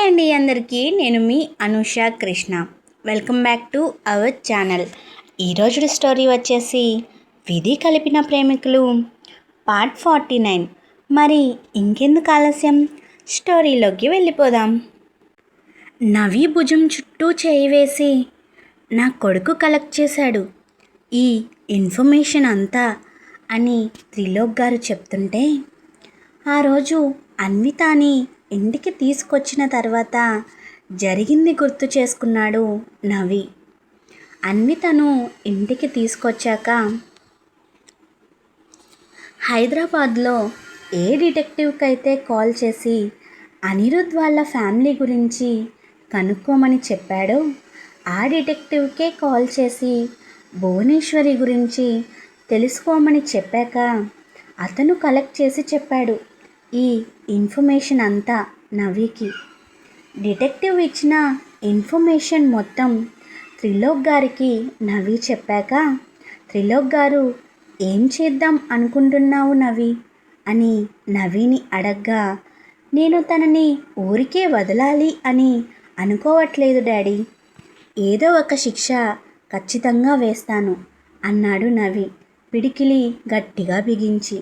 అండి అందరికీ, నేను మీ Anusha Krishna. Welcome back to our channel. ఈరోజు స్టోరీ వచ్చేసి విధి కలిపిన ప్రేమికులు పార్ట్ 49. మరి ఇంకెందుకు ఆలస్యం, స్టోరీలోకి వెళ్ళిపోదాం. నవి భుజం చుట్టూ చేయి వేసి, నా కొడుకు కలెక్ట్ చేశాడు ఈ ఇన్ఫర్మేషన్ అంతా అని త్రిలోక్ గారు చెప్తుంటే, ఆ రోజు అన్వితాని ఇంటికి తీసుకొచ్చిన తర్వాత జరిగింది గుర్తు చేసుకున్నాడు నవి. అన్వితను ఇంటికి తీసుకొచ్చాక హైదరాబాద్లో ఏ డిటెక్టివ్కి అయితే కాల్ చేసి అనిరుద్ వాళ్ళ ఫ్యామిలీ గురించి కనుక్కోమని చెప్పాడో, ఆ డిటెక్టివ్కే కాల్ చేసి భువనేశ్వరి గురించి తెలుసుకోమని చెప్పాక అతను కలెక్ట్ చేసి చెప్పాడు ఈ ఇన్ఫర్మేషన్ అంతా నవికి. డిటెక్టివ్ ఇచ్చిన ఇన్ఫర్మేషన్ మొత్తం త్రిలోక్ గారికి నవి చెప్పాక, త్రిలోక్ గారు ఏం చేద్దాం అనుకుంటున్నావు నవి అని నవిని అడగ్గా, నేను తనని ఊరికే వదలాలి అని అనుకోవట్లేదు డాడీ, ఏదో ఒక శిక్ష ఖచ్చితంగా వేస్తాను అన్నాడు నవి పిడికిలి గట్టిగా బిగించి.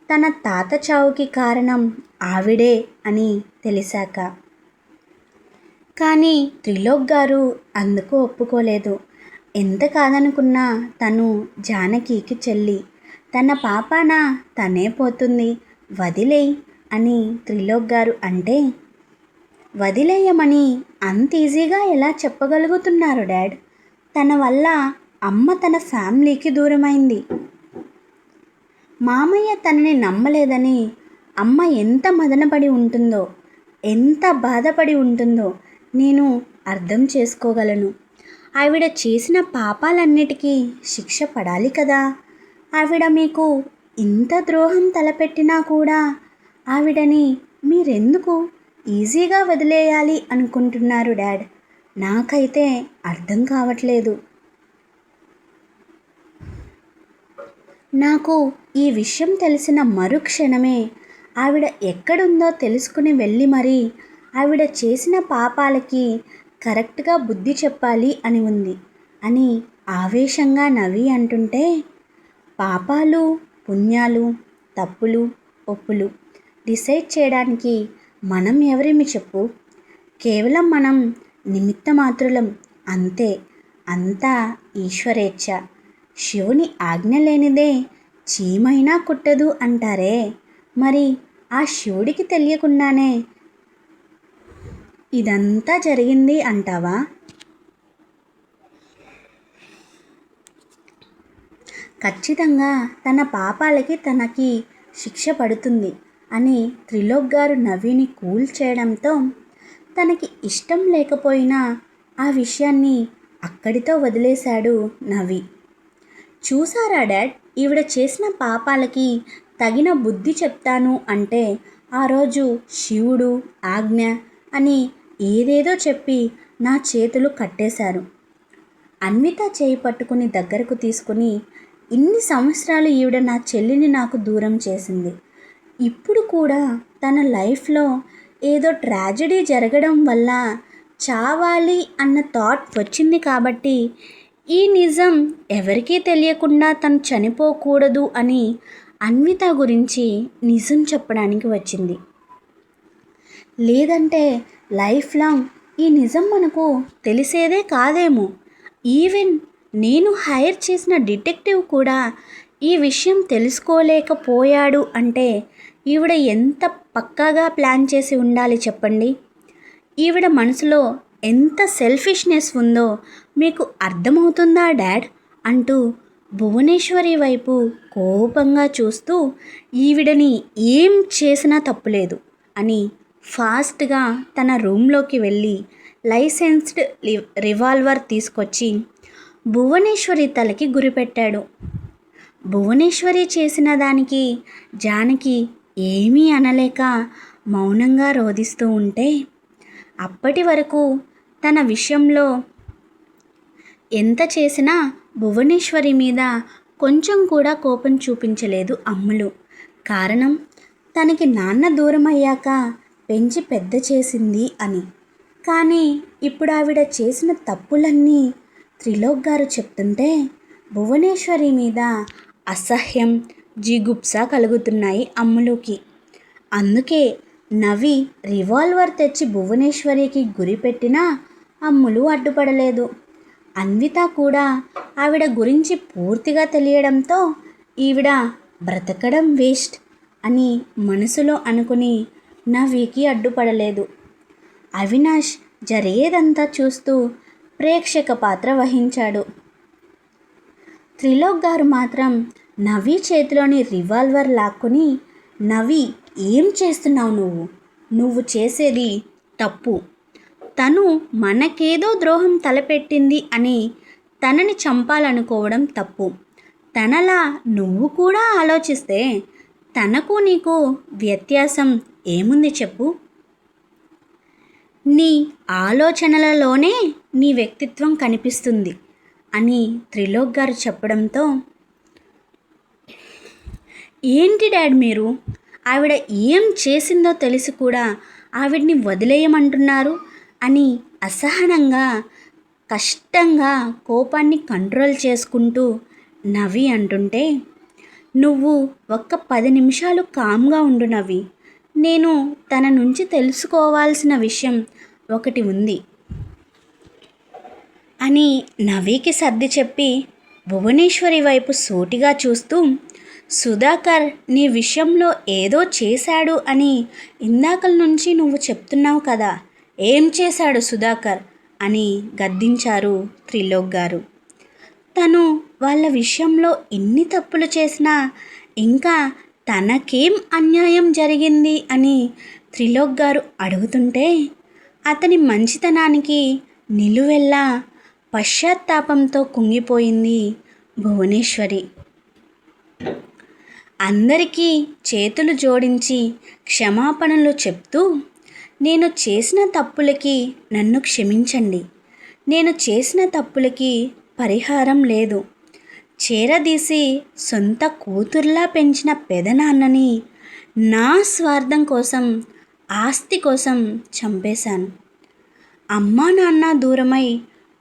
తన తాత చావుకి కారణం ఆవిడే అని తెలిసాక. కానీ త్రిలోక్ గారు అందుకు ఒప్పుకోలేదు. ఎంత కాదనుకున్నా తను జానకికి చెల్లి, తన పాపాన తనే పోతుంది, వదిలేయ్ అని త్రిలోక్ గారు అంటే, వదిలేయమని అంత ఈజీగా ఎలా చెప్పగలుగుతున్నారు డాడ్? తన వల్ల అమ్మ తన ఫ్యామిలీకి దూరమైంది. మామయ్య తనని నమ్మలేదని అమ్మ ఎంత మదనపడి ఉంటుందో, ఎంత బాధపడి ఉంటుందో నేను అర్థం చేసుకోగలను. ఆవిడ చేసిన పాపాలన్నిటికీ శిక్ష పడాలి కదా. ఆవిడ మీకు ఇంత ద్రోహం తలపెట్టినా కూడా ఆవిడని మీరెందుకు ఈజీగా వదిలేయాలి అనుకుంటున్నారు డాడ్? నాకైతే అర్థం కావట్లేదు. నాకు ఈ విషయం తెలిసిన మరుక్షణమే ఆవిడ ఎక్కడుందో తెలుసుకుని వెళ్ళి మరీ ఆవిడ చేసిన పాపాలకి కరెక్ట్గా బుద్ధి చెప్పాలి అని ఉంది అని ఆవేశంగా నవి అంటుంటే, పాపాలు పుణ్యాలు తప్పులు ఒప్పులు డిసైడ్ చేయడానికి మనం ఎవరేమి చెప్పు? కేవలం మనం నిమిత్త మాత్రులం అంతే. అంతా ఈశ్వరేచ్ఛ. శివుని ఆజ్ఞ లేనిదే చీమైనా కుట్టదు అంటారే, మరి ఆ శివుడికి తెలియకుండానే ఇదంతా జరిగింది అంటావా? ఖచ్చితంగా తన పాపాలకి తనకి శిక్ష పడుతుంది అని త్రిలోక్ గారు నవిని కూల్ చేయడంతో, తనకి ఇష్టం లేకపోయినా ఆ విషయాన్ని అక్కడితో వదిలేశాడు నవి. చూసారా డాడ్, ఈవిడ చేసిన పాపాలకి తగిన బుద్ధి చెప్తాను అంటే ఆ రోజు శివుడు ఆజ్ఞ అని ఏదేదో చెప్పి నా చేతులు కట్టేశారు. అన్విత చేయి పట్టుకుని దగ్గరకు తీసుకుని, ఇన్ని సంవత్సరాలు ఈవిడ నా చెల్లిని నాకు దూరం చేసింది. ఇప్పుడు కూడా తన లైఫ్లో ఏదో ట్రాజెడీ జరగడం వల్ల చావాలి అన్న థాట్ వచ్చింది కాబట్టి ఈ నిజం ఎవరికీ తెలియకుండా తను చనిపోకూడదు అని అన్విత గురించి నిజం చెప్పడానికి వచ్చింది. లేదంటే లైఫ్ లాంగ్ ఈ నిజం మనకు తెలిసేదే కాదేమో. ఈవెన్ నేను హైర్ చేసిన డిటెక్టివ్ కూడా ఈ విషయం తెలుసుకోలేకపోయాడు అంటే ఈవిడ ఎంత పక్కాగా ప్లాన్ చేసి ఉండాలి చెప్పండి. ఈవిడ మనసులో ఎంత సెల్ఫిష్నెస్ ఉందో మీకు అర్థమవుతుందా డాడ్ అంటూ భువనేశ్వరి వైపు కోపంగా చూస్తూ, ఈవిడని ఏం చేసినా తప్పులేదు అని ఫాస్ట్గా తన రూమ్లోకి వెళ్ళి లైసెన్స్డ్ రివాల్వర్ తీసుకొచ్చి భువనేశ్వరి తలకి గురిపెట్టాడు. భువనేశ్వరి చేసిన దానికి జానకి ఏమీ అనలేక మౌనంగా రోదిస్తూ ఉంటే, అప్పటి వరకు తన విషయంలో ఎంత చేసినా భువనేశ్వరి మీద కొంచెం కూడా కోపం చూపించలేదు అమ్ములు. కారణం, తనకి నాన్న దూరం అయ్యాక పెంచి పెద్ద చేసింది అని. కానీ ఇప్పుడు ఆవిడ చేసిన తప్పులన్నీ త్రిలోక్ గారు చెప్తుంటే భువనేశ్వరి మీద అసహ్యం, జిగుప్స కలుగుతున్నాయి అమ్ములుకి. అందుకే నవి రివాల్వర్ తెచ్చి భువనేశ్వరికి గురిపెట్టినా అమ్ములు అడ్డుపడలేదు. అన్విత కూడా ఆవిడ గురించి పూర్తిగా తెలియడంతో ఈవిడ బ్రతకడం వేస్ట్ అని మనసులో అనుకుని నవికి అడ్డుపడలేదు. అవినాష్ జరిగేదంతా చూస్తూ ప్రేక్షక పాత్ర వహించాడు. త్రిలోక్ గారు మాత్రం నవి చేతిలోని రివాల్వర్ లాక్కుని, నవి, ఏం చేస్తున్నావు నువ్వు చేసేది తప్పు. తను మనకేదో ద్రోహం తలపెట్టింది అని తనని చంపాలనుకోవడం తప్పు. తనలా నువ్వు కూడా ఆలోచిస్తే తనకు నీకు వ్యత్యాసం ఏముంది చెప్పు? నీ ఆలోచనలలోనే నీ వ్యక్తిత్వం కనిపిస్తుంది అని త్రిలోక్ గారు చెప్పడంతో, ఏంటి డాడ్ మీరు, ఆవిడ ఏం చేసిందో తెలిసి కూడా ఆవిడ్ని వదిలేయమంటున్నారు అని అసహనంగా, కష్టంగా కోపాన్ని కంట్రోల్ చేసుకుంటూ నవి అంటుంటే, నువ్వు ఒక్క 10 నిమిషాలు కామ్గా ఉండు నవి, నేను తన నుంచి తెలుసుకోవాల్సిన విషయం ఒకటి ఉంది అని నవికి సర్ది చెప్పి భువనేశ్వరి వైపు సూటిగా చూస్తూ, సుధాకర్ నీ విషయంలో ఏదో చేశాడు అని ఇందాకల నుంచి నువ్వు చెప్తున్నావు కదా, ఏం చేశాడు సుధాకర్ అని గద్దించారు త్రిలోక్ గారు. తను వాళ్ళ విషయంలో ఎన్ని తప్పులు చేసినా ఇంకా తనకేం అన్యాయం జరిగింది అని త్రిలోక్ గారు అడుగుతుంటే, అతని మంచితనానికి నిలువెల్లా పశ్చాత్తాపంతో కుంగిపోయింది భువనేశ్వరి. అందరికీ చేతులు జోడించి క్షమాపణలు చెప్తూ, నేను చేసిన తప్పులకి నన్ను క్షమించండి, నేను చేసిన తప్పులకి పరిహారం లేదు, చేరదీసి సొంత కూతుర్లా పెంచిన పెదనాన్నని నా స్వార్థం కోసం, ఆస్తి కోసం చంపేశాను. అమ్మా నాన్న దూరమై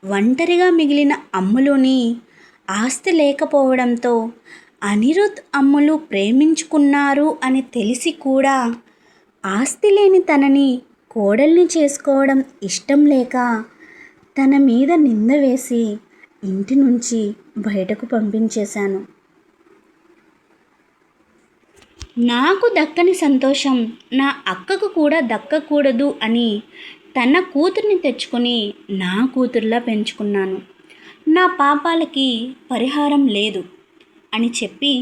ఒంటరిగా మిగిలిన అమ్ములుని ఆస్తి లేకపోవడంతో అనిరుద్ అమ్ములు ప్రేమించుకున్నారు అని తెలిసి కూడా ఆస్తి లేని తనని కోడల్ని చేసుకోవడం ఇష్టం లేక తన మీద నింద వేసి ఇంటి నుంచి బయటకు పంపించేశాను. నాకు దక్కని సంతోషం నా అక్కకు కూడా దక్కకూడదు అని తన కూతుర్ని తెచ్చుకొని నా కూతుర్లా పెంచుకున్నాను. నా పాపాలకి పరిహారం లేదు అని చెప్పి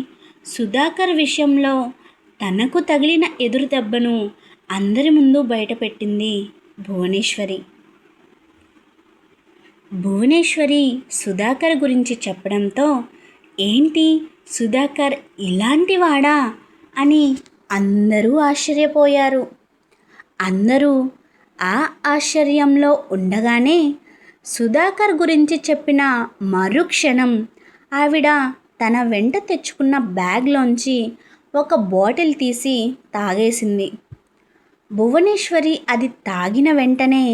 సుధాకర్ విషయంలో తనకు తగిలిన ఎదురు దెబ్బను అందరి ముందు బయటపెట్టింది భువనేశ్వరి. భువనేశ్వరి సుధాకర్ గురించి చెప్పడంతో, ఏంటి సుధాకర్ ఇలాంటివాడా అని అందరూ ఆశ్చర్యపోయారు. అందరూ ఆ ఆశ్చర్యంలో ఉండగానే సుధాకర్ గురించి చెప్పిన మరుక్షణం ఆవిడ తన వెంట తెచ్చుకున్న బ్యాగ్లోంచి ఒక బాటిల్ తీసి తాగేసింది. భువనేశ్వరి అది తాగిన వెంటనే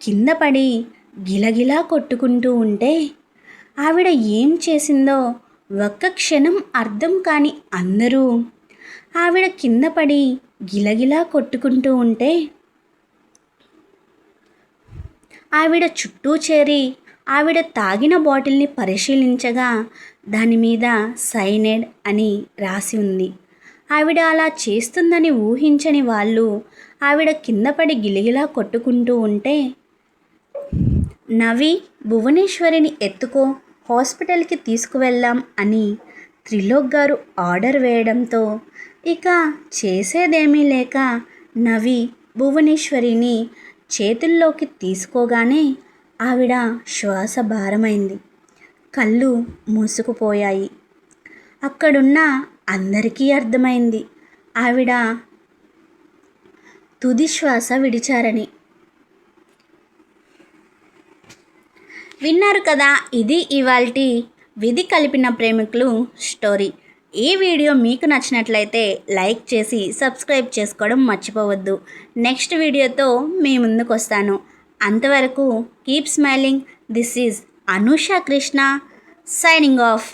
కింద పడి గిలగిలా కొట్టుకుంటూ ఉంటే, ఆవిడ ఏం చేసిందో ఒక్క క్షణం అర్థం కాని అందరూ ఆవిడ కింద పడి గిలగిలా కొట్టుకుంటూ ఉంటే ఆవిడ చుట్టూ చేరి ఆవిడ తాగిన బాటిల్ని పరిశీలించగా దాని మీద సైనైడ్ అని రాసి ఉంది. ఆవిడ అలా చేస్తుందని ఊహించని వాళ్ళు ఆవిడ కింద పడి గిలగిలా కొట్టుకుంటూ ఉంటే, నవి, భువనేశ్వరిని ఎత్తుకో, హాస్పిటల్కి తీసుకువెళ్దాం అని త్రిలోక్ గారు ఆర్డర్ వేయడంతో ఇక చేసేదేమీ లేక నవి భువనేశ్వరిని చేతుల్లోకి తీసుకోగానే ఆవిడ శ్వాస భారమైంది, కళ్ళు మూసుకుపోయాయి. అక్కడున్న అందరికీ అర్థమైంది ఆవిడ తుది శ్వాస విడిచారని. విన్నారు కదా, ఇది ఇవాల్టి విధి కలిపిన ప్రేమికులు స్టోరీ. ఈ వీడియో మీకు నచ్చినట్లయితే లైక్ చేసి సబ్స్క్రైబ్ చేసుకోవడం మర్చిపోవద్దు. నెక్స్ట్ వీడియోతో మీ ముందుకు వస్తాను. అంతవరకు keep smiling. This is Anusha Krishna signing off.